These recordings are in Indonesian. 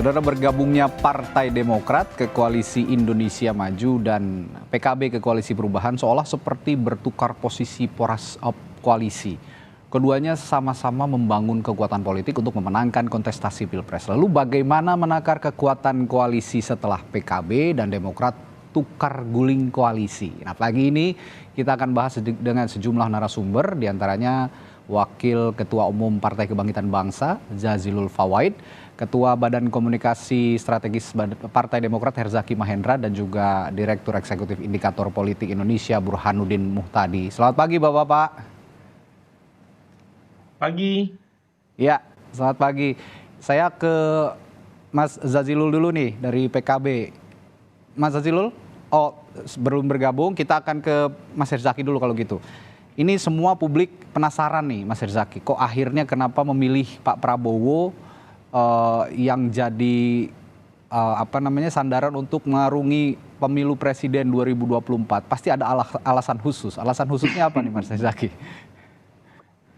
Saudara, bergabungnya Partai Demokrat ke Koalisi Indonesia Maju dan PKB ke Koalisi Perubahan seolah seperti bertukar posisi poros koalisi. Keduanya sama-sama membangun kekuatan politik untuk memenangkan kontestasi Pilpres. Lalu bagaimana menakar kekuatan koalisi setelah PKB dan Demokrat tukar guling koalisi? Nah, pagi ini kita akan bahas dengan sejumlah narasumber, diantaranya Wakil Ketua Umum Partai Kebangkitan Bangsa, Jazilul Fawait, Ketua Badan Komunikasi Strategis Partai Demokrat Herzaki Mahendra, dan juga Direktur Eksekutif Indikator Politik Indonesia Burhanuddin Muhtadi. Selamat pagi Bapak-Bapak. Pagi. Ya, selamat pagi. Saya ke Mas Jazilul dulu nih dari PKB. Mas Jazilul, sebelum bergabung kita akan ke Mas Herzaki dulu kalau gitu. Ini semua publik penasaran nih Mas Herzaki, kok akhirnya kenapa memilih Pak Prabowo yang jadi sandaran untuk mengarungi pemilu presiden 2024. Pasti ada alasan khusus. Alasan khususnya apa nih Mas Herzaki?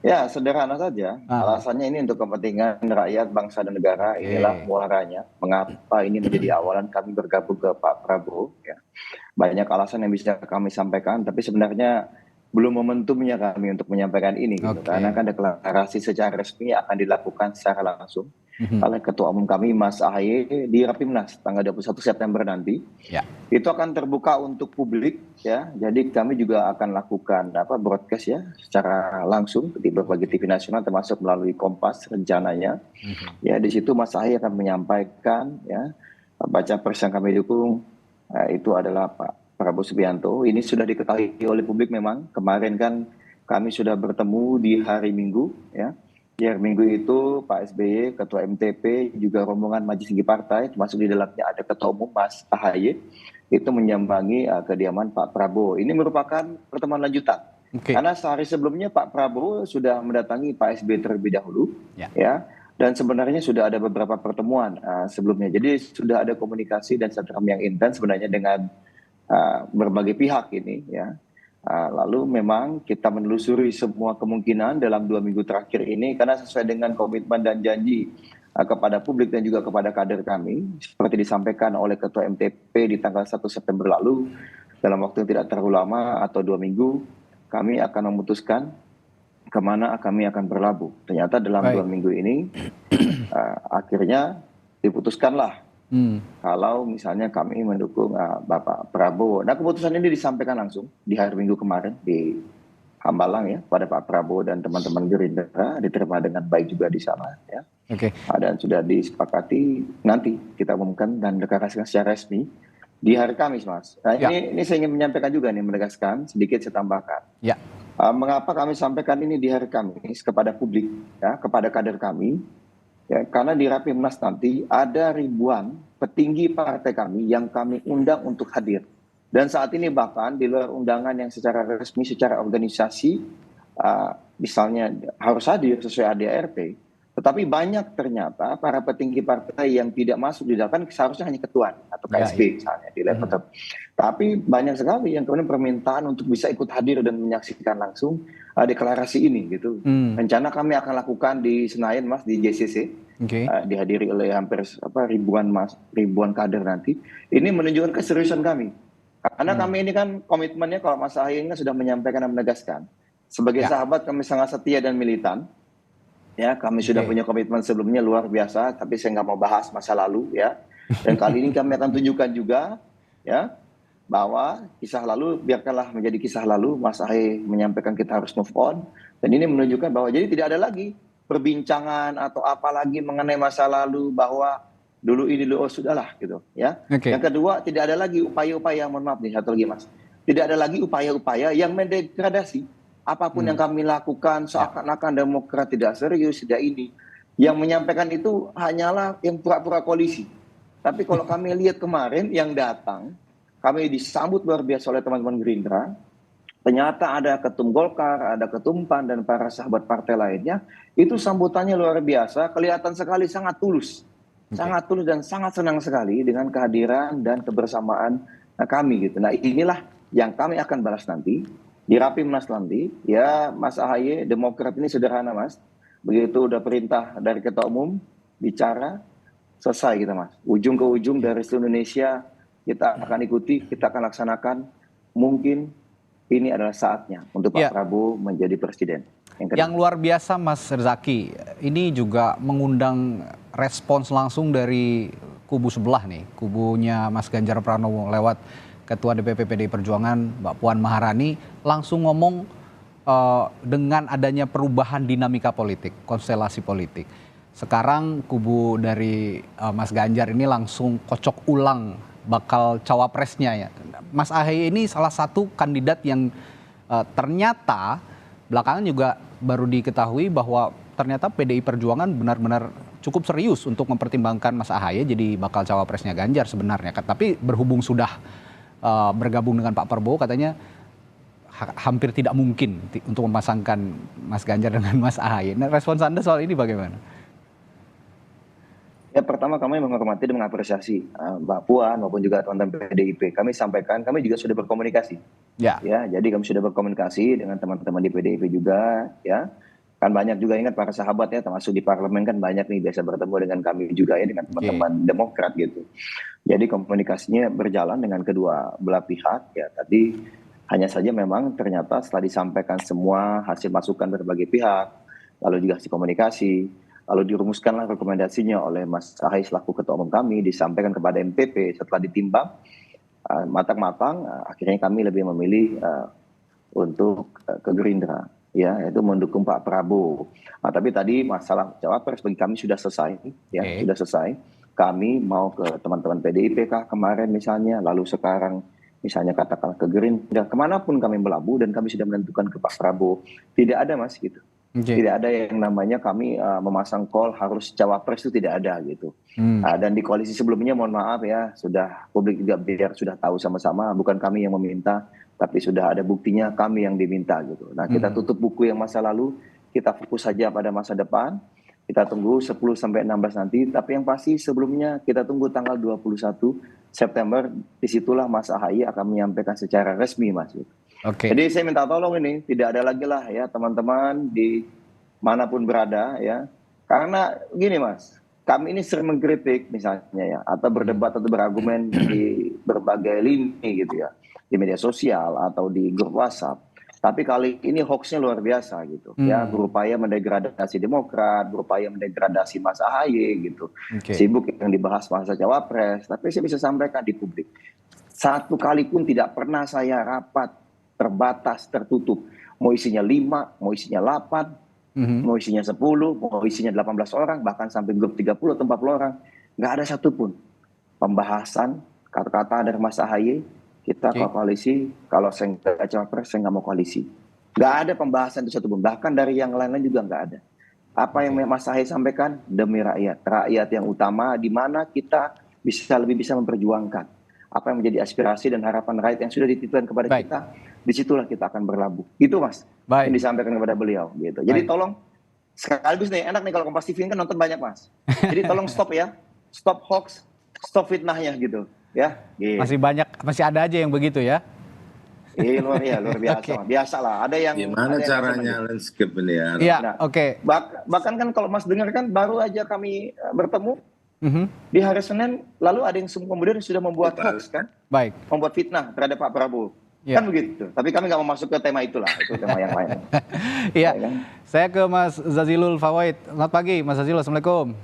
Ya, sederhana saja. Alasannya ini untuk kepentingan rakyat, bangsa, dan negara. Inilah muaranya. Mengapa ini menjadi awalan kami bergabung ke Pak Prabowo. Ya. Banyak alasan yang bisa kami sampaikan, tapi sebenarnya belum momentumnya kami untuk menyampaikan ini. Gitu. Karena kan deklarasi secara resmi akan dilakukan secara langsung oleh Ketua Umum kami, Mas Ahaye, di Rapimnas tanggal 21 September nanti. Ya. Itu akan terbuka untuk publik, ya. Jadi kami juga akan lakukan broadcast ya secara langsung di berbagai TV nasional, termasuk melalui Kompas rencananya. Ya, di situ Mas Ahaye akan menyampaikan ya baca pres yang kami dukung itu adalah Pak Prabowo Subianto. Ini sudah diketahui oleh publik memang. Kemarin kan kami sudah bertemu di hari Minggu ya. Di hari Minggu itu Pak SBY, Ketua MTP, juga rombongan Majelis Tinggi Partai, termasuk di dalamnya ada Ketua Umum Mas Ahaye, itu menyambangi kediaman Pak Prabowo. Ini merupakan pertemuan lanjutan. Karena sehari sebelumnya Pak Prabowo sudah mendatangi Pak SBY terlebih dahulu, ya. Dan sebenarnya sudah ada beberapa pertemuan sebelumnya. Jadi sudah ada komunikasi dan silaturahmi yang intens sebenarnya dengan berbagai pihak ini, ya. Lalu memang kita menelusuri semua kemungkinan dalam 2 minggu terakhir ini karena sesuai dengan komitmen dan janji kepada publik dan juga kepada kader kami seperti disampaikan oleh Ketua MTP di tanggal 1 September lalu, dalam waktu yang tidak terlalu lama atau 2 minggu kami akan memutuskan kemana kami akan berlabuh. Ternyata dalam 2 minggu ini akhirnya diputuskanlah kalau misalnya kami mendukung Bapak Prabowo. Nah, keputusan ini disampaikan langsung di hari Minggu kemarin di Hambalang ya pada Pak Prabowo dan teman-teman Gerindra, diterima dengan baik juga di sana ya. Dan sudah disepakati nanti kita umumkan dan deklarasikan secara resmi di hari Kamis, Mas. Nah, ini saya ingin menyampaikan juga nih, menegaskan sedikit saya tambahkan. Mengapa kami sampaikan ini di hari Kamis kepada publik ya, kepada kader kami? Ya, karena di Rapimnas nanti ada ribuan petinggi partai kami yang kami undang untuk hadir. Dan saat ini bahkan di luar undangan yang secara resmi, secara organisasi, misalnya harus hadir sesuai ADART. Tetapi banyak ternyata para petinggi partai yang tidak masuk di dalam, kan seharusnya hanya ketua atau KSB misalnya di level tertentu. Tapi banyak sekali yang kemudian permintaan untuk bisa ikut hadir dan menyaksikan langsung deklarasi ini gitu. Rencana kami akan lakukan di Senayan, Mas, di JCC. Dihadiri oleh hampir ribuan kader nanti. Ini menunjukkan keseriusan kami. Karena kami ini kan komitmennya, kalau Mas Ahaye sudah menyampaikan dan menegaskan, sebagai sahabat kami sangat setia dan militan. Ya, kami sudah punya komitmen sebelumnya luar biasa, tapi saya nggak mau bahas masa lalu ya. Dan kali ini kami akan tunjukkan juga ya bahwa kisah lalu biarkanlah menjadi kisah lalu. Mas Ahaye menyampaikan kita harus move on, dan ini menunjukkan bahwa jadi tidak ada lagi perbincangan atau apa lagi mengenai masa lalu bahwa dulu ini dulu sudahlah gitu ya. Yang kedua, tidak ada lagi upaya-upaya, mohon maaf nih satu lagi Mas, tidak ada lagi upaya-upaya yang mendegradasi apapun yang kami lakukan seakan-akan Demokrat tidak serius, tidak ini. Yang menyampaikan itu hanyalah yang pura-pura koalisi. Tapi kalau kami lihat kemarin yang datang, kami disambut luar biasa oleh teman-teman Gerindra. Ternyata ada ketum Golkar, ada ketum PAN, dan para sahabat partai lainnya. Itu sambutannya luar biasa, kelihatan sekali sangat tulus. Sangat tulus dan sangat senang sekali dengan kehadiran dan kebersamaan kami gitu. Nah, inilah yang kami akan balas nanti di Rapimnas nanti ya. Mas Ahaye, Demokrat ini sederhana Mas, begitu udah perintah dari Ketua Umum bicara, selesai kita Mas. Ujung ke ujung dari seluruh Indonesia kita akan ikuti, kita akan laksanakan. Mungkin ini adalah saatnya untuk Pak Prabowo menjadi presiden. Yang luar biasa Mas Herzaki, ini juga mengundang respons langsung dari kubu sebelah nih, kubunya Mas Ganjar Pranowo lewat Ketua DPP PDI Perjuangan Mbak Puan Maharani langsung ngomong dengan adanya perubahan dinamika politik, konstelasi politik. Sekarang kubu dari Mas Ganjar ini langsung kocok ulang bakal cawapresnya ya. Mas Ahaye ini salah satu kandidat yang ternyata belakangan juga baru diketahui bahwa ternyata PDI Perjuangan benar-benar cukup serius untuk mempertimbangkan Mas Ahaye jadi bakal cawapresnya Ganjar sebenarnya. Tapi berhubung sudah bergabung dengan Pak Prabowo katanya hampir tidak mungkin untuk memasangkan Mas Ganjar dengan Mas Ahaye. Nah, respons Anda soal ini bagaimana? Ya pertama kami menghormati dan mengapresiasi Mbak Puan maupun juga teman-teman PDIP. Kami sampaikan, kami juga sudah berkomunikasi. Ya, jadi kami sudah berkomunikasi dengan teman-teman di PDIP juga. Ya, kan banyak juga ingat para sahabat ya, termasuk di parlemen kan banyak nih biasa bertemu dengan kami juga ya dengan teman-teman Demokrat gitu. Jadi komunikasinya berjalan dengan kedua belah pihak. Ya, tadi hanya saja memang ternyata setelah disampaikan semua hasil masukan berbagai pihak, lalu juga hasil komunikasi, lalu dirumuskanlah rekomendasinya oleh Mas Ahaye selaku Ketua Umum kami, disampaikan kepada MPP setelah ditimbang matang-matang, akhirnya kami lebih memilih untuk ke Gerindra, ya, yaitu mendukung Pak Prabowo. Nah, tapi tadi masalah cawapres bagi kami sudah selesai, ya, sudah selesai. Kami mau ke teman-teman PDIP kah kemarin misalnya, lalu sekarang misalnya katakanlah ke Gerindra, kemanapun kami melabuh dan kami sudah menentukan ke Pak Prabowo. Tidak ada Mas gitu. Tidak ada yang namanya kami memasang call harus cawapres, itu tidak ada gitu. Dan di koalisi sebelumnya mohon maaf ya, sudah publik juga biar sudah tahu sama-sama, bukan kami yang meminta, tapi sudah ada buktinya kami yang diminta gitu. Nah kita tutup buku yang masa lalu, kita fokus saja pada masa depan, kita tunggu 10 sampai 16 nanti, tapi yang pasti sebelumnya kita tunggu tanggal 21 September, disitulah Mas Ahaye akan menyampaikan secara resmi Mas. Jadi saya minta tolong ini, tidak ada lagi lah ya teman-teman di manapun berada ya. Karena gini Mas, kami ini sering mengkritik misalnya ya, atau berdebat atau berargumen di berbagai lini gitu ya. Di media sosial atau di grup WhatsApp. Tapi kali ini hoaxnya luar biasa gitu ya, berupaya mendegradasi Demokrat, berupaya mendegradasi Mas Ahaye gitu. Sibuk yang dibahas masa cawapres, tapi saya bisa sampaikan di publik. Satu kali pun tidak pernah saya rapat terbatas, tertutup. Mau isinya 5, mau isinya 8, mau isinya 10, mau isinya 18 orang, bahkan sampai grup 30 atau 40 orang. Nggak ada satupun pembahasan kata-kata dari Mas Ahaye, kita koalisi, kalau saya nggak cawapres, saya nggak mau koalisi. Nggak ada pembahasan itu satupun, bahkan dari yang lain-lain juga nggak ada. Apa yang Mas Ahaye sampaikan, demi rakyat. Rakyat yang utama, di mana kita lebih bisa memperjuangkan apa yang menjadi aspirasi dan harapan rakyat yang sudah dititipkan kepada kita, disitulah kita akan berlabuh. Itu Mas, yang disampaikan kepada beliau. Gitu. Jadi tolong, sekaligus nih, enak nih kalau Kompas TV kan nonton banyak Mas. Jadi tolong stop ya, stop hoax, stop fitnahnya gitu. Ya, gitu. Masih ada aja yang begitu ya? Luar biasa, biasalah. Ada yang gimana caranya landscape ini ya? Iya, bahkan kan kalau Mas dengar kan baru aja kami bertemu di hari Senin, lalu ada yang kemudian sudah membuat hoax kan, membuat fitnah terhadap Pak Prabowo, kan begitu. Tapi kami nggak mau masuk ke tema itulah, itu tema yang lain. Iya, saya ke Mas Zazilul Fawait. Selamat pagi, Mas Zazilul. Assalamualaikum.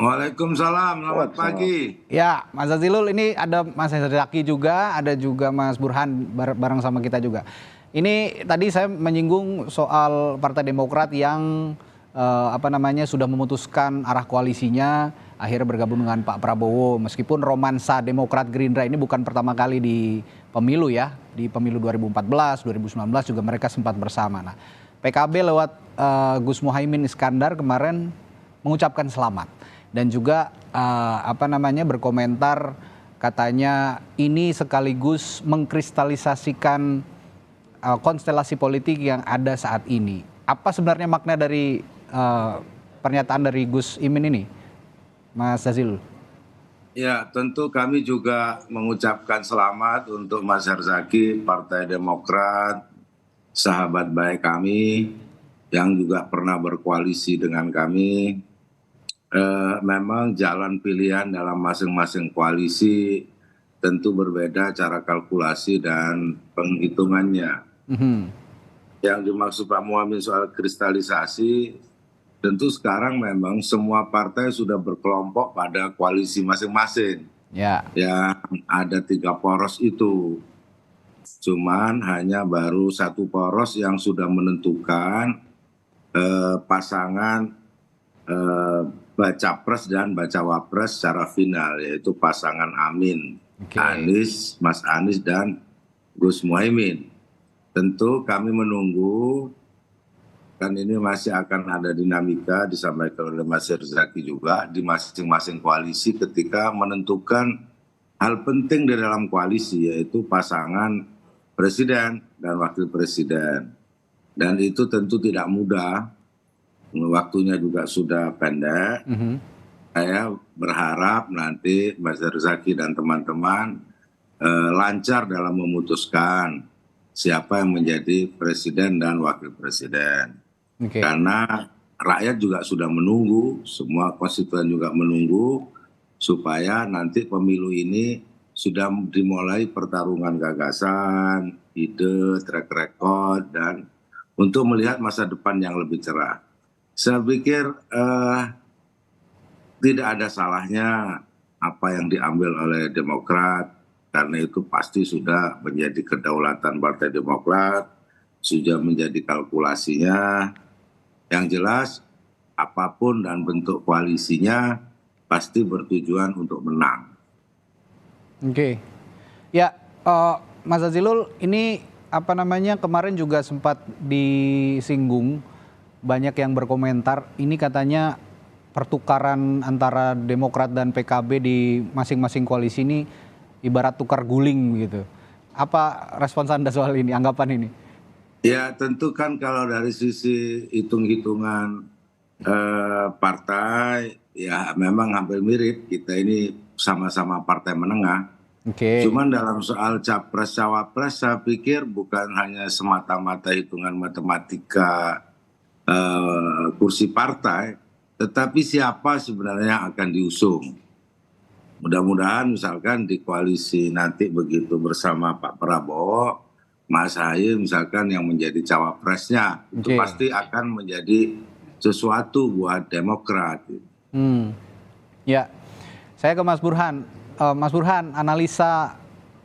Waalaikumsalam, selamat pagi. Ya, Mas Zazilul, ini ada Mas Herzaki juga, ada juga Mas Burhan bareng sama kita juga. Ini tadi saya menyinggung soal Partai Demokrat yang sudah memutuskan arah koalisinya, akhirnya bergabung dengan Pak Prabowo. Meskipun romansa Demokrat Gerindra ini bukan pertama kali di pemilu ya, di pemilu 2014, 2019 juga mereka sempat bersama. Nah, PKB lewat Gus Muhaimin Iskandar kemarin mengucapkan selamat dan juga berkomentar, katanya ini sekaligus mengkristalisasikan konstelasi politik yang ada saat ini. Apa sebenarnya makna dari pernyataan dari Gus Imin ini, Mas Zazilul? Ya, tentu kami juga mengucapkan selamat untuk Mas Herzaki, Partai Demokrat, sahabat baik kami, yang juga pernah berkoalisi dengan kami. memang jalan pilihan dalam masing-masing koalisi tentu berbeda cara kalkulasi dan penghitungannya. Yang dimaksud Pak Muhammad soal kristalisasi, tentu sekarang memang semua partai sudah berkelompok pada koalisi masing-masing. Ya. Yang ada 3 poros itu. Cuman hanya baru 1 poros yang sudah menentukan pasangan baca pres dan baca wapres secara final, yaitu pasangan Amin. Mas Anies dan Gus Muhaimin. Tentu kami menunggu, kan ini masih akan ada dinamika disampaikan oleh Mas Herzaki juga di masing-masing koalisi ketika menentukan hal penting di dalam koalisi, yaitu pasangan presiden dan wakil presiden. Dan itu tentu tidak mudah, waktunya juga sudah pendek. Saya berharap nanti Mas Herzaki dan teman-teman lancar dalam memutuskan siapa yang menjadi presiden dan wakil presiden. Karena rakyat juga sudah menunggu, semua konstituen juga menunggu, supaya nanti pemilu ini sudah dimulai pertarungan gagasan, ide, track record, dan untuk melihat masa depan yang lebih cerah. Saya pikir tidak ada salahnya apa yang diambil oleh Demokrat, karena itu pasti sudah menjadi kedaulatan Partai Demokrat, sudah menjadi kalkulasinya. Yang jelas apapun dan bentuk koalisinya pasti bertujuan untuk menang. Ya, Mas Jazilul, ini kemarin juga sempat disinggung, banyak yang berkomentar, ini katanya pertukaran antara Demokrat dan PKB di masing-masing koalisi ini ibarat tukar guling gitu. Apa respons Anda soal ini, anggapan ini? Ya tentu kan kalau dari sisi hitung-hitungan partai, ya memang hampir mirip, kita ini sama-sama partai menengah. Cuman dalam soal capres-cawapres saya pikir bukan hanya semata-mata hitungan matematika kursi partai, tetapi siapa sebenarnya yang akan diusung. Mudah-mudahan misalkan di koalisi nanti begitu bersama Pak Prabowo, Mas Ahaye misalkan yang menjadi cawapresnya, itu pasti akan menjadi sesuatu buat Demokrat. Ya, saya ke Mas Burhan. Mas Burhan, analisa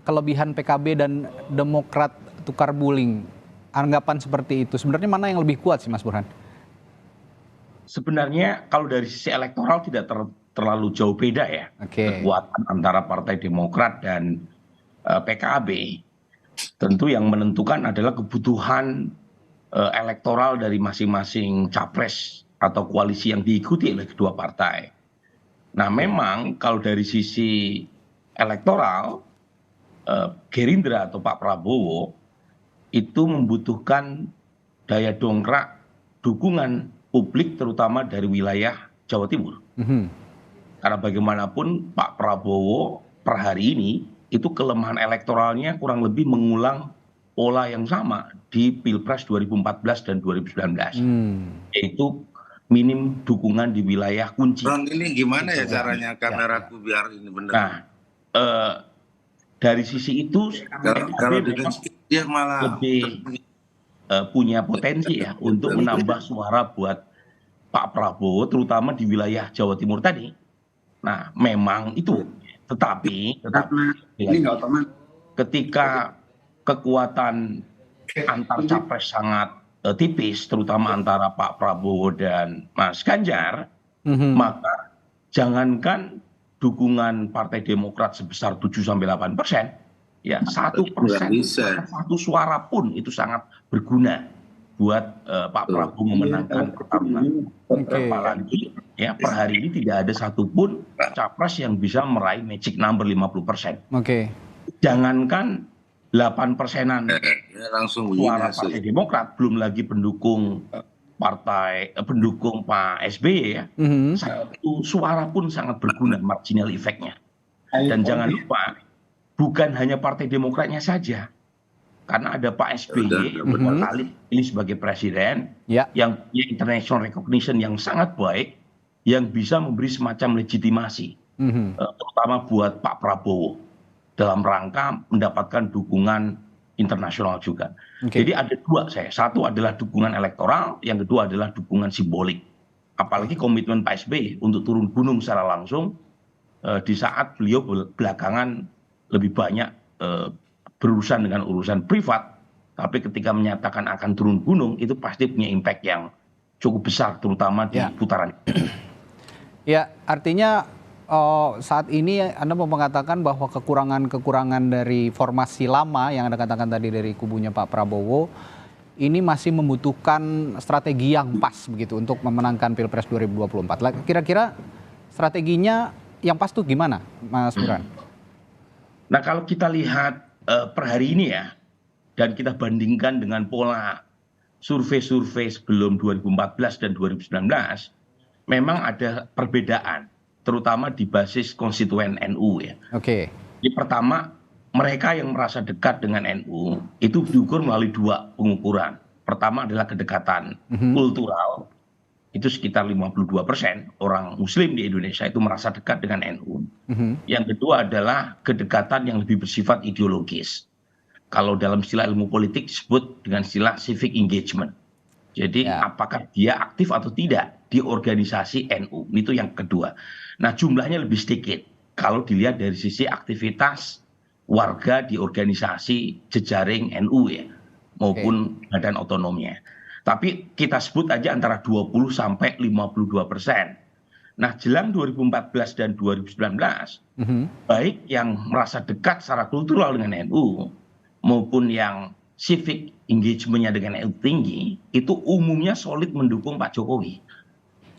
kelebihan PKB dan Demokrat tukar guling, anggapan seperti itu, sebenarnya mana yang lebih kuat sih Mas Burhan? Sebenarnya kalau dari sisi elektoral tidak terlalu jauh beda ya, kekuatan antara Partai Demokrat dan PKB. Tentu yang menentukan adalah kebutuhan elektoral dari masing-masing capres atau koalisi yang diikuti oleh kedua partai. Nah memang kalau dari sisi elektoral, Gerindra atau Pak Prabowo itu membutuhkan daya dongkrak dukungan publik terutama dari wilayah Jawa Timur. Karena bagaimanapun Pak Prabowo per hari ini itu kelemahan elektoralnya kurang lebih mengulang pola yang sama di Pilpres 2014 dan 2019. Yaitu minim dukungan di wilayah kunci. Bang, ini gimana ya caranya kameraku biar ini benar? Nah, dari sisi itu kalau dia malah lebih punya potensi ya untuk menambah suara buat Pak Prabowo terutama di wilayah Jawa Timur tadi. Nah, memang itu. Tetapi ketika kekuatan antar capres sangat tipis, terutama antara Pak Prabowo dan Mas Ganjar, maka jangankan dukungan Partai Demokrat sebesar 7-8%, ya 1%, 1 suara pun itu sangat berguna buat Pak Prabowo memenangkan pertarungan. Apalagi ya per hari ini tidak ada satupun capres yang bisa meraih magic number 50%. Jangankan 8%-an suara Partai Demokrat, belum lagi pendukung Pak SBY ya, satu suara pun sangat berguna marginal effect-nya. Dan jangan lupa bukan hanya Partai Demokratnya saja, karena ada Pak SBY berkali ini sebagai presiden yang punya international recognition yang sangat baik, yang bisa memberi semacam legitimasi, terutama buat Pak Prabowo dalam rangka mendapatkan dukungan internasional juga. Jadi ada dua satu adalah dukungan elektoral, yang kedua adalah dukungan simbolik. Apalagi komitmen Pak SBY untuk turun gunung secara langsung di saat beliau belakangan lebih banyak berurusan dengan urusan privat, tapi ketika menyatakan akan turun gunung itu pasti punya impact yang cukup besar, terutama di putaran. Ya, artinya saat ini Anda mau mengatakan bahwa kekurangan-kekurangan dari formasi lama yang Anda katakan tadi dari kubunya Pak Prabowo ini masih membutuhkan strategi yang pas begitu untuk memenangkan Pilpres 2024. Kira-kira strateginya yang pas tuh gimana, Mas Burhan? Nah, kalau kita lihat per hari ini ya, dan kita bandingkan dengan pola survei-survei sebelum 2014 dan 2019, memang ada perbedaan, terutama di basis konstituen NU ya. Jadi pertama, mereka yang merasa dekat dengan NU itu diukur melalui dua pengukuran. Pertama adalah kedekatan kultural, itu sekitar 52% orang Muslim di Indonesia itu merasa dekat dengan NU. Yang kedua adalah kedekatan yang lebih bersifat ideologis. Kalau dalam istilah ilmu politik disebut dengan istilah civic engagement. Jadi apakah dia aktif atau tidak di organisasi NU, itu yang kedua. Nah, jumlahnya lebih sedikit kalau dilihat dari sisi aktivitas warga di organisasi jejaring NU ya, maupun badan otonomnya. Tapi kita sebut aja antara 20 sampai 52%. Nah, jelang 2014 dan 2019, baik yang merasa dekat secara kultural dengan NU maupun yang civic engagement-nya dengan NU tinggi, itu umumnya solid mendukung Pak Jokowi.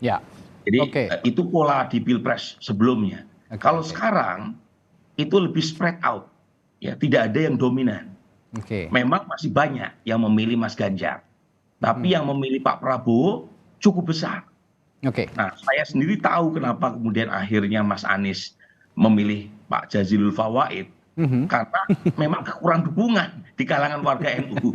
Jadi itu pola di Pilpres sebelumnya. Kalau sekarang itu lebih spread out, ya tidak ada yang dominan. Memang masih banyak yang memilih Mas Ganjar, tapi yang memilih Pak Prabowo cukup besar. Nah, saya sendiri tahu kenapa kemudian akhirnya Mas Anies memilih Pak Jazilul Fawait, karena memang kekurangan dukungan di kalangan warga NU.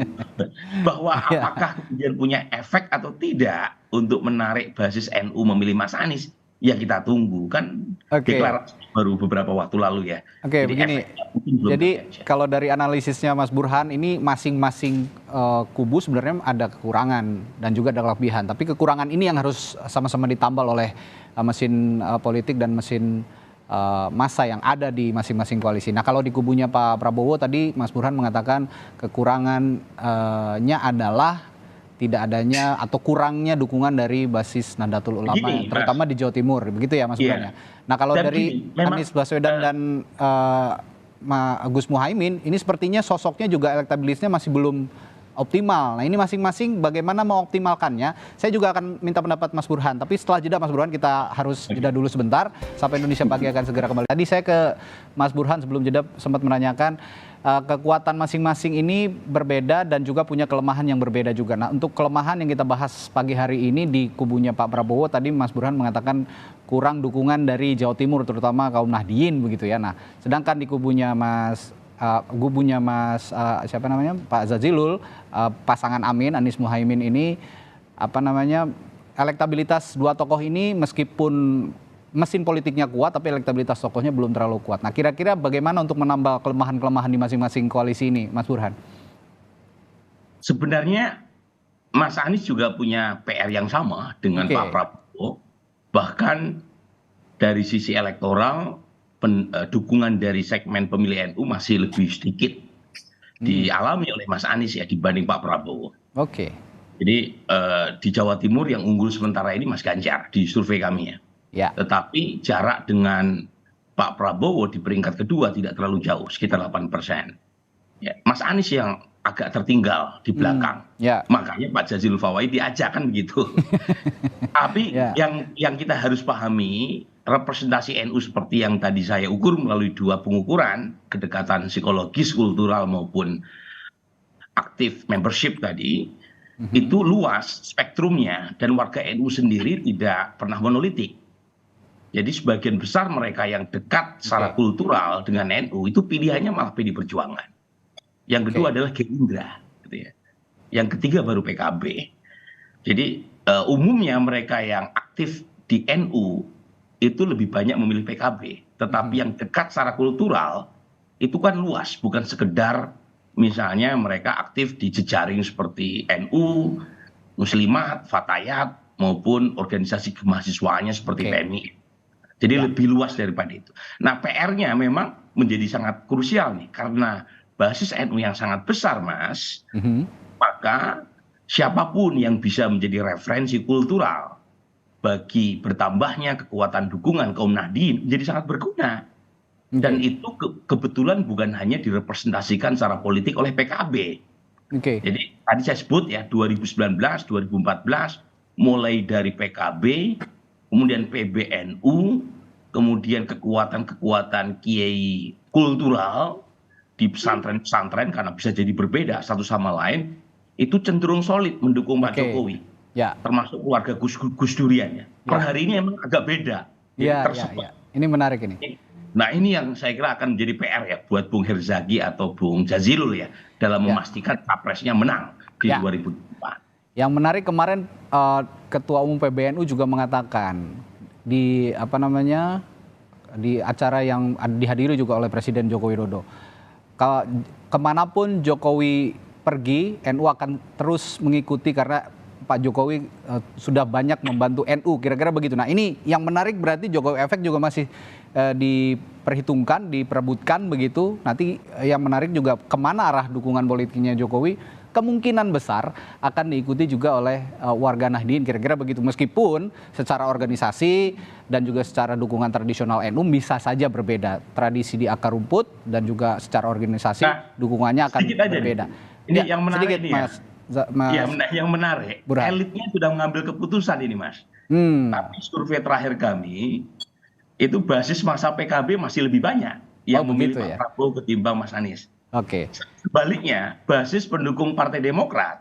Bahwa apakah kemudian punya efek atau tidak untuk menarik basis NU memilih Mas Anies, ya kita tunggu, kan deklarasi baru beberapa waktu lalu ya. Begini. Jadi kalau dari analisisnya Mas Burhan, ini masing-masing kubu sebenarnya ada kekurangan dan juga ada kelebihan. Tapi kekurangan ini yang harus sama-sama ditambal oleh mesin politik dan mesin massa yang ada di masing-masing koalisi. Nah, kalau di kubunya Pak Prabowo tadi Mas Burhan mengatakan kekurangannya adalah tidak adanya atau kurangnya dukungan dari basis Nahdlatul Ulama, terutama di Jawa Timur, begitu ya Mas Burhan ya. Nah, kalau dari Anies Baswedan dan Gus Muhaimin, ini sepertinya sosoknya juga elektabilitasnya masih belum optimal. Nah, ini masing-masing bagaimana mengoptimalkannya. Saya juga akan minta pendapat Mas Burhan, tapi setelah jeda Mas Burhan kita harus jeda dulu sebentar. Sampai Indonesia Pagi akan segera kembali. Tadi saya ke Mas Burhan sebelum jeda sempat menanyakan kekuatan masing-masing ini berbeda dan juga punya kelemahan yang berbeda juga. Nah, untuk kelemahan yang kita bahas pagi hari ini di kubunya Pak Prabowo, tadi Mas Burhan mengatakan kurang dukungan dari Jawa Timur, terutama kaum Nahdliyin begitu ya. Nah, sedangkan di kubunya siapa namanya, Pak Jazilul, pasangan Amin, Anies Muhaimin ini elektabilitas dua tokoh ini meskipun mesin politiknya kuat tapi elektabilitas tokohnya belum terlalu kuat. Nah, kira-kira bagaimana untuk menambal kelemahan-kelemahan di masing-masing koalisi ini, Mas Burhan? Sebenarnya Mas Anies juga punya PR yang sama dengan Pak Prabowo. Bahkan dari sisi elektoral, dukungan dari segmen pemilih NU masih lebih sedikit dialami oleh Mas Anies ya dibanding Pak Prabowo. Jadi di Jawa Timur yang unggul sementara ini Mas Ganjar di survei kami ya. Tetapi jarak dengan Pak Prabowo di peringkat kedua tidak terlalu jauh, sekitar 8%. Ya, Mas Anies yang agak tertinggal di belakang. Makanya Pak Jazilul Fawait diajak kan begitu. Tapi yang kita harus pahami, representasi NU seperti yang tadi saya ukur melalui dua pengukuran, kedekatan psikologis, kultural maupun aktif membership tadi, itu luas spektrumnya dan warga NU sendiri tidak pernah monolitik. Jadi sebagian besar mereka yang dekat secara kultural dengan NU itu pilihannya malah PD Perjuangan. Yang kedua adalah Gerindra, gitu ya. Yang ketiga baru PKB. Jadi umumnya mereka yang aktif di di NU itu lebih banyak memilih PKB, tetapi yang dekat secara kultural itu kan luas, bukan sekedar misalnya mereka aktif di jejaring seperti NU, Muslimat, Fatayat, maupun organisasi kemahasiswaannya seperti PMI. Jadi lebih luas daripada itu. Nah, PR-nya memang menjadi sangat krusial nih, karena basis NU yang sangat besar, Mas, maka siapapun yang bisa menjadi referensi kultural bagi bertambahnya kekuatan dukungan kaum Nahdien menjadi sangat berguna. Dan itu kebetulan bukan hanya direpresentasikan secara politik oleh PKB. Jadi tadi saya sebut ya 2019, 2014 mulai dari PKB, kemudian PBNU, kemudian kekuatan-kekuatan kiai kultural di pesantren-pesantren karena bisa jadi berbeda satu sama lain, itu cenderung solid mendukung Pak Jokowi. Termasuk keluarga Gus Durian ya. Per hari ini emang agak beda. Ini menarik ini. Nah, ini yang saya kira akan menjadi PR ya buat Bung Herzaki atau Bung Jazilul ya dalam memastikan capresnya menang di 2024. Yang menarik kemarin Ketua Umum PBNU juga mengatakan di di acara yang dihadiri juga oleh Presiden Joko Widodo, kemanapun Jokowi pergi, NU akan terus mengikuti karena Pak Jokowi sudah banyak membantu NU, kira-kira begitu. Nah, ini yang menarik berarti Jokowi efek juga masih diperhitungkan, diperebutkan begitu. Nanti yang menarik juga kemana arah dukungan politiknya Jokowi, kemungkinan besar akan diikuti juga oleh warga Nahdien, kira-kira begitu. Meskipun secara organisasi dan juga secara dukungan tradisional NU bisa saja berbeda. Tradisi di akar rumput dan juga secara organisasi dukungannya akan berbeda. Ini yang menarik sedikit, nih Mas. Yang menarik, elitnya sudah mengambil keputusan ini, Mas. Tapi survei terakhir kami, itu basis masa PKB masih lebih banyak yang memilih Pak Prabowo ketimbang Mas Anies. Sebaliknya, basis pendukung Partai Demokrat,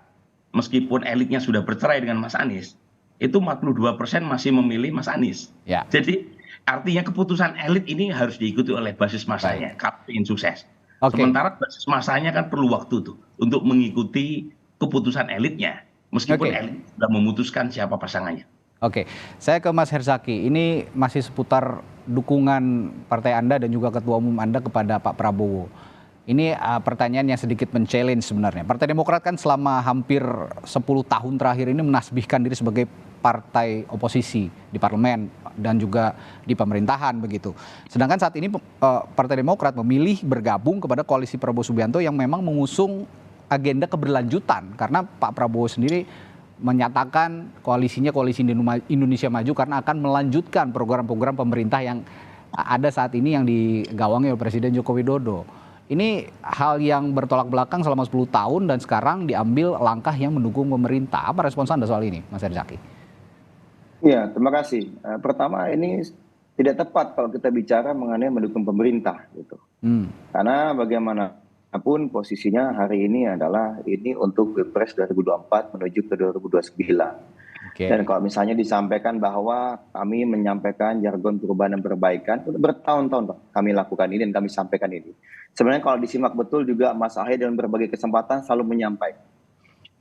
meskipun elitnya sudah bercerai dengan Mas Anies, itu 42% masih memilih Mas Anies. Jadi artinya keputusan elit ini harus diikuti oleh basis masanya kalau ingin sukses. Sementara basis masanya kan perlu waktu tuh untuk mengikuti keputusan elitnya, meskipun elit sudah memutuskan siapa pasangannya. Saya ke Mas Herzaki. Ini masih seputar dukungan partai Anda dan juga Ketua Umum Anda kepada Pak Prabowo. Ini pertanyaan yang sedikit men-challenge sebenarnya. Partai Demokrat kan selama hampir 10 tahun terakhir ini menasbihkan diri sebagai partai oposisi di parlemen dan juga di pemerintahan begitu. Sedangkan saat ini Partai Demokrat memilih bergabung kepada koalisi Prabowo Subianto yang memang mengusung agenda keberlanjutan, karena Pak Prabowo sendiri menyatakan koalisinya koalisi Indonesia Maju karena akan melanjutkan program-program pemerintah yang ada saat ini yang digawangi oleh Presiden Joko Widodo. Ini hal yang bertolak belakang selama 10 tahun dan sekarang diambil langkah yang mendukung pemerintah. Apa respons Anda soal ini, Mas Herzaki? Ya, terima kasih. Pertama, ini tidak tepat kalau kita bicara mengenai mendukung pemerintah gitu. Karena bagaimanapun posisinya hari ini adalah ini untuk Pilpres 2024 menuju ke 2029. Dan kalau misalnya disampaikan bahwa kami menyampaikan jargon perubahan dan perbaikan, bertahun-tahun kami lakukan ini dan kami sampaikan ini. Sebenarnya kalau disimak betul juga Mas Ahy dalam berbagai kesempatan selalu menyampaikan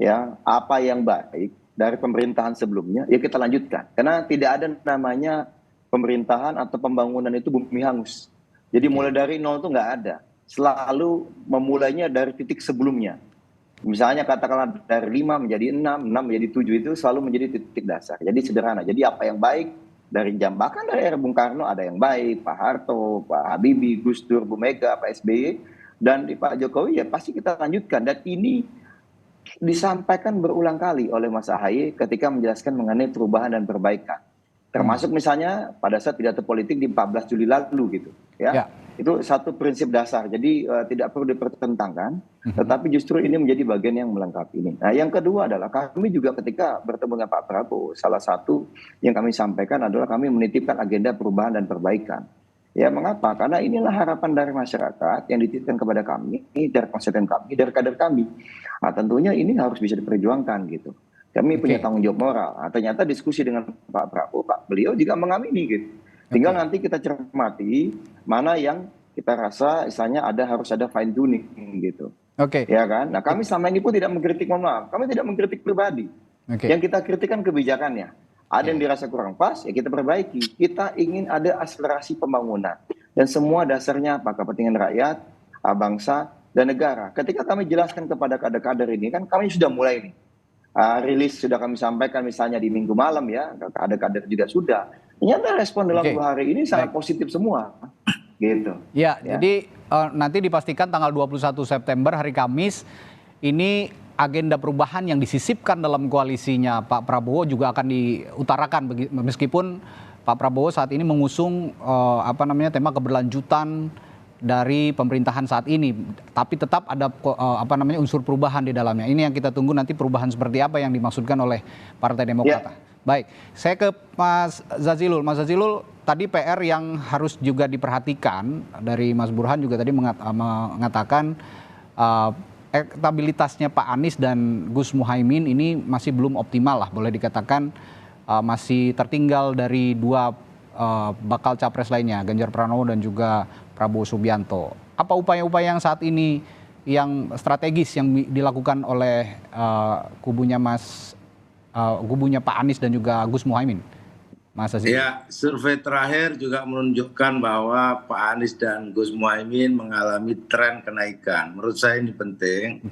ya apa yang baik dari pemerintahan sebelumnya ya kita lanjutkan. Karena tidak ada namanya pemerintahan atau pembangunan itu bumi hangus. Jadi mulai dari nol itu nggak ada. Selalu memulainya dari titik sebelumnya. Misalnya katakanlah dari 5 menjadi 6, 6 menjadi 7 itu selalu menjadi titik dasar. Jadi sederhana. Jadi apa yang baik dari bahkan dari era Bung Karno ada yang baik, Pak Harto, Pak Habibie, Gus Dur, Bu Mega, Pak SBY, dan di Pak Jokowi ya pasti kita lanjutkan. Dan ini disampaikan berulang kali oleh Mas Ahy ketika menjelaskan mengenai perubahan dan perbaikan. Termasuk misalnya pada saat pidato politik di 14 Juli lalu gitu. Ya. Itu satu prinsip dasar. Jadi tidak perlu dipertentangkan, tetapi justru ini menjadi bagian yang melengkapi ini. Nah, yang kedua adalah kami juga ketika bertemu dengan Pak Prabowo, salah satu yang kami sampaikan adalah kami menitipkan agenda perubahan dan perbaikan. Ya, mengapa? Karena inilah harapan dari masyarakat yang dititipkan kepada kami, dari konstituen kami, dari kader kami. Nah, tentunya ini harus bisa diperjuangkan gitu. Kami punya tanggung jawab moral. Nah, ternyata diskusi dengan Pak Prabowo, beliau juga mengamini gitu. Tinggal nanti kita cermati mana yang kita rasa misalnya harus ada fine tuning gitu. Ya kan? Nah, kami selama ini pun tidak mengkritik, mohon maaf, kami tidak mengkritik pribadi. Yang kita kritikkan kebijakannya. Ada yang dirasa kurang pas, ya kita perbaiki. Kita ingin ada akselerasi pembangunan. Dan semua dasarnya apa? Kepentingan rakyat, bangsa, dan negara. Ketika kami jelaskan kepada kader-kader ini, kan kami sudah mulai nih. Rilis sudah kami sampaikan misalnya di minggu malam ya, kader-kader juga sudah. Ternyata respon dalam 2 hari ini sangat positif semua. Gitu. Ya, jadi nanti dipastikan tanggal 21 September hari Kamis, ini agenda perubahan yang disisipkan dalam koalisinya Pak Prabowo juga akan diutarakan, meskipun Pak Prabowo saat ini mengusung tema keberlanjutan dari pemerintahan saat ini, tapi tetap ada unsur perubahan di dalamnya. Ini yang kita tunggu nanti, perubahan seperti apa yang dimaksudkan oleh Partai Demokrat. Baik, saya ke Mas Zazilul. Mas Zazilul, tadi PR yang harus juga diperhatikan dari Mas Burhan juga tadi mengatakan elektabilitasnya Pak Anies dan Gus Muhaimin ini masih belum optimal lah, boleh dikatakan masih tertinggal dari 2 bakal capres lainnya, Ganjar Pranowo dan juga Prabowo Subianto. Apa upaya-upaya yang saat ini yang strategis yang dilakukan oleh kubunya Pak Anies dan juga Gus Muhaimin? Mas Aziz. Ya, survei terakhir juga menunjukkan bahwa Pak Anies dan Gus Muhaimin mengalami tren kenaikan. Menurut saya ini penting.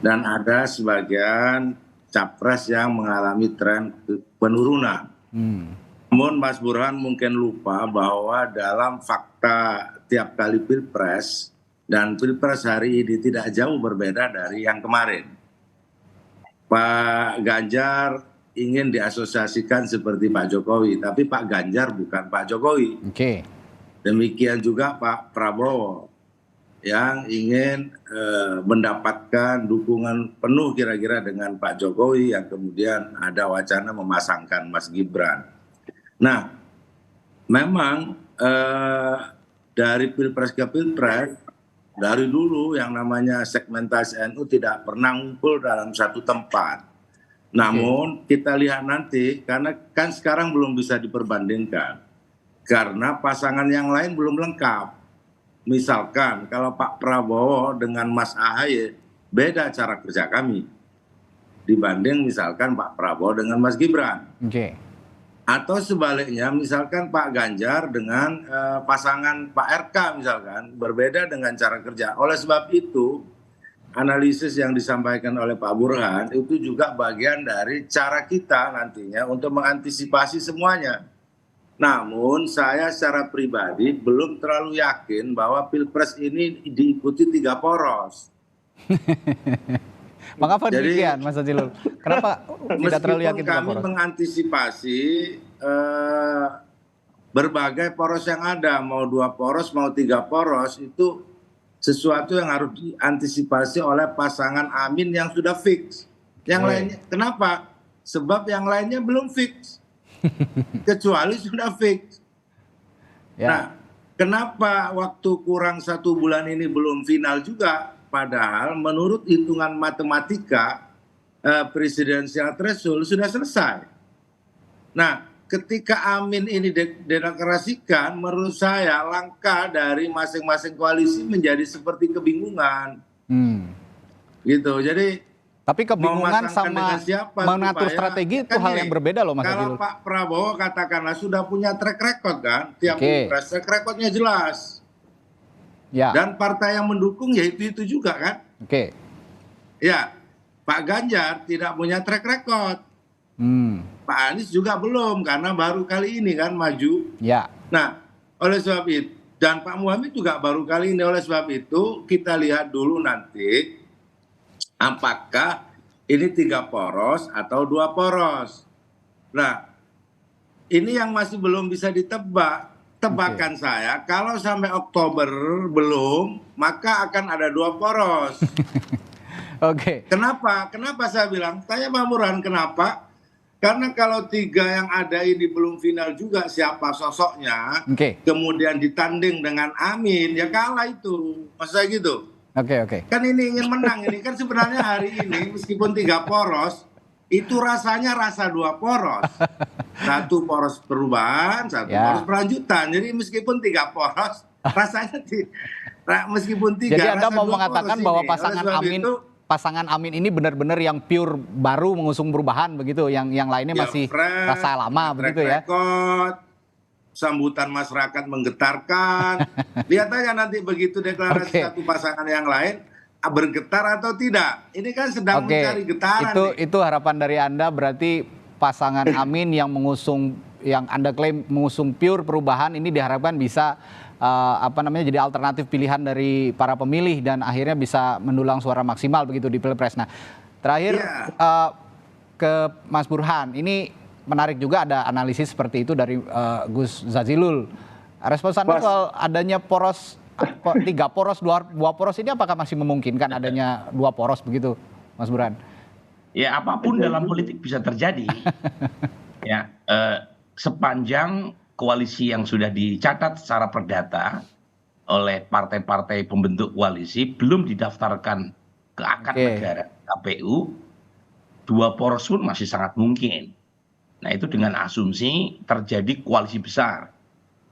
Dan ada sebagian capres yang mengalami tren penurunan. Namun Mas Burhan mungkin lupa bahwa dalam fakta tiap kali pilpres dan pilpres hari ini tidak jauh berbeda dari yang kemarin. Pak Ganjar ingin diasosiasikan seperti Pak Jokowi, tapi Pak Ganjar bukan Pak Jokowi. Demikian juga Pak Prabowo yang ingin mendapatkan dukungan penuh kira-kira dengan Pak Jokowi, yang kemudian ada wacana memasangkan Mas Gibran. Nah, memang dari pilpres ke pilpres, dari dulu yang namanya segmentasi NU tidak pernah ngumpul dalam satu tempat. Namun kita lihat nanti, karena kan sekarang belum bisa diperbandingkan, karena pasangan yang lain belum lengkap. Misalkan kalau Pak Prabowo dengan Mas Ahaye, beda cara kerja kami dibanding misalkan Pak Prabowo dengan Mas Gibran. Atau sebaliknya, misalkan Pak Ganjar dengan pasangan Pak RK misalkan, berbeda dengan cara kerja. Oleh sebab itu, analisis yang disampaikan oleh Pak Burhan itu juga bagian dari cara kita nantinya untuk mengantisipasi semuanya. Namun saya secara pribadi belum terlalu yakin bahwa pilpres ini diikuti 3 poros. Mengapa demikian, Mas Zazilul? Kenapa tidak terlalu yakin 3 poros? Meskipun kami mengantisipasi berbagai poros yang ada, mau 2 poros, mau 3 poros, itu sesuatu yang harus diantisipasi oleh pasangan Amin yang sudah fix. Yang lainnya, kenapa? Sebab yang lainnya belum fix. Kecuali sudah fix. Nah, kenapa waktu kurang 1 bulan ini belum final juga? Padahal menurut hitungan matematika, presidensial threshold sudah selesai. Nah, ketika Amin ini dideklarasikan, menurut saya langkah dari masing-masing koalisi menjadi seperti kebingungan. Gitu. Jadi tapi kebingungan sama mengatur strategi itu hal yang berbeda loh, Mas Zazilul. Kalau Pak Prabowo katakanlah sudah punya track record kan, tiap pilpres track recordnya jelas. Dan partai yang mendukung ya itu juga kan. Ya, Pak Ganjar tidak punya track record. Pak Anies juga belum, karena baru kali ini kan maju. Nah, oleh sebab itu, dan Pak Muhammad juga baru kali ini, oleh sebab itu kita lihat dulu nanti apakah ini 3 poros atau 2 poros. Nah, ini yang masih belum bisa ditebak. Tebakan saya, kalau sampai Oktober belum, maka akan ada 2 poros. Kenapa? Kenapa saya bilang? Tanya Pak Burhan, kenapa? Karena kalau 3 yang ada ini belum final juga siapa sosoknya, kemudian ditanding dengan Amin, ya kalah itu. Maksud saya gitu. Kan ini ingin menang, ini kan sebenarnya hari ini meskipun 3 poros, itu rasanya rasa 2 poros. 1 poros perubahan, 1 poros pelanjutan. Jadi meskipun 3 poros, rasanya meskipun 3. Jadi Anda mau mengatakan bahwa pasangan Amin pasangan Amin ini benar-benar yang pure baru mengusung perubahan begitu, yang lainnya masih rasa lama begitu ya. Record, sambutan masyarakat menggetarkan. Lihat aja nanti begitu deklarasi satu pasangan yang lain bergetar atau tidak. Ini kan sedang mencari getaran. Itu harapan dari Anda, berarti pasangan Amin yang mengusung, yang Anda klaim mengusung pure perubahan ini diharapkan bisa jadi alternatif pilihan dari para pemilih dan akhirnya bisa mendulang suara maksimal begitu di Pilpres. Nah, terakhir ke Mas Burhan, ini menarik juga ada analisis seperti itu dari Gus Zazilul. Respons Anda soal adanya poros 3 poros, 2 poros ini apakah masih memungkinkan adanya 2 poros begitu, Mas Burhan? Ya, apapun dalam politik bisa terjadi. Ya, sepanjang koalisi yang sudah dicatat secara perdata oleh partai-partai pembentuk koalisi belum didaftarkan ke akad negara KPU, 2 poros pun masih sangat mungkin. Nah, itu dengan asumsi terjadi koalisi besar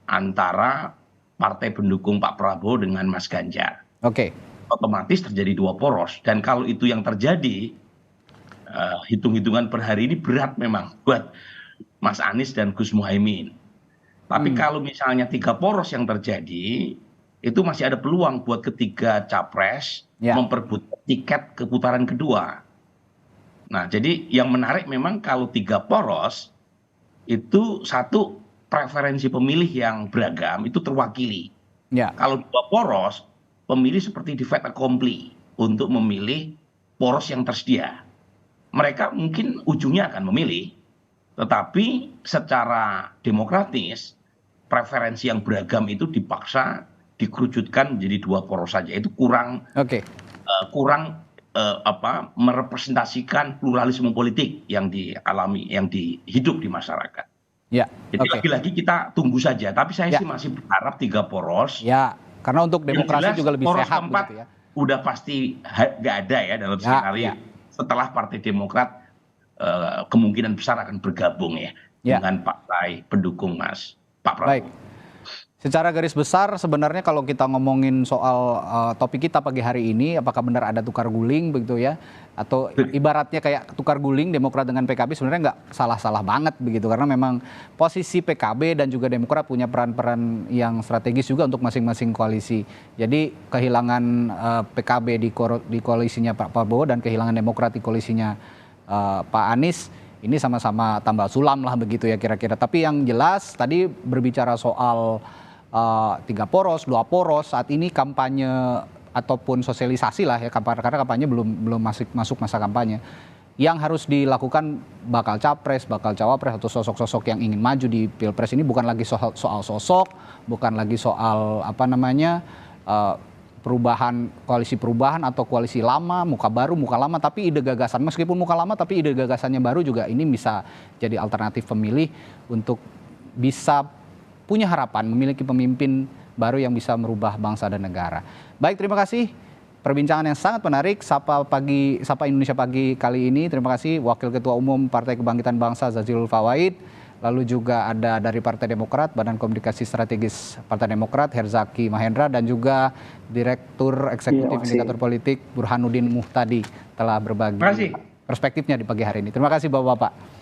antara partai pendukung Pak Prabowo dengan Mas Ganjar. Otomatis terjadi 2 poros, dan kalau itu yang terjadi, hitung-hitungan per hari ini berat memang buat Mas Anies dan Gus Muhaimin. Tapi kalau misalnya 3 poros yang terjadi, itu masih ada peluang buat ketiga capres memperebutkan tiket ke putaran kedua. Nah, jadi yang menarik memang kalau 3 poros, itu satu, preferensi pemilih yang beragam itu terwakili. Kalau 2 poros, pemilih seperti di fait accompli untuk memilih poros yang tersedia. Mereka mungkin ujungnya akan memilih, tetapi secara demokratis preferensi yang beragam itu dipaksa dikerucutkan menjadi 2 poros saja. Itu kurang merepresentasikan pluralisme politik yang dialami, yang hidup di masyarakat. Jadi lagi-lagi kita tunggu saja. Tapi saya sih masih berharap 3 poros. Karena untuk demokrasi juga lebih poros sehat. Keempat udah pasti nggak ada ya dalam skenario. Setelah Partai Demokrat kemungkinan besar akan bergabung dengan partai pendukung Pak Prabowo. Baik. Secara garis besar sebenarnya kalau kita ngomongin soal topik kita pagi hari ini, apakah benar ada tukar guling begitu ya? Atau ibaratnya kayak tukar guling Demokrat dengan PKB, sebenarnya nggak salah-salah banget begitu, karena memang posisi PKB dan juga Demokrat punya peran-peran yang strategis juga untuk masing-masing koalisi. Jadi kehilangan PKB di koalisinya Pak Prabowo dan kehilangan Demokrat di koalisinya Pak Anies, ini sama-sama tambal sulam lah begitu ya kira-kira. Tapi yang jelas tadi berbicara soal 3 poros, 2 poros, saat ini kampanye ataupun sosialisasi lah ya, karena kampanye belum masuk masa kampanye. Yang harus dilakukan bakal capres, bakal cawapres atau sosok-sosok yang ingin maju di Pilpres ini bukan lagi soal sosok, bukan lagi soal perubahan, koalisi perubahan atau koalisi lama, muka baru, muka lama, tapi ide gagasan, meskipun muka lama tapi ide gagasannya baru juga, ini bisa jadi alternatif pemilih untuk bisa punya harapan memiliki pemimpin baru yang bisa merubah bangsa dan negara. Baik, terima kasih perbincangan yang sangat menarik. Sapa Indonesia Pagi kali ini. Terima kasih Wakil Ketua Umum Partai Kebangkitan Bangsa Zazilul Fawait. Lalu juga ada dari Partai Demokrat, Badan Komunikasi Strategis Partai Demokrat, Herzaki Mahendra, dan juga Direktur Eksekutif Indikator Politik Burhanuddin Muhtadi telah berbagi perspektifnya di pagi hari ini. Terima kasih Bapak-Bapak.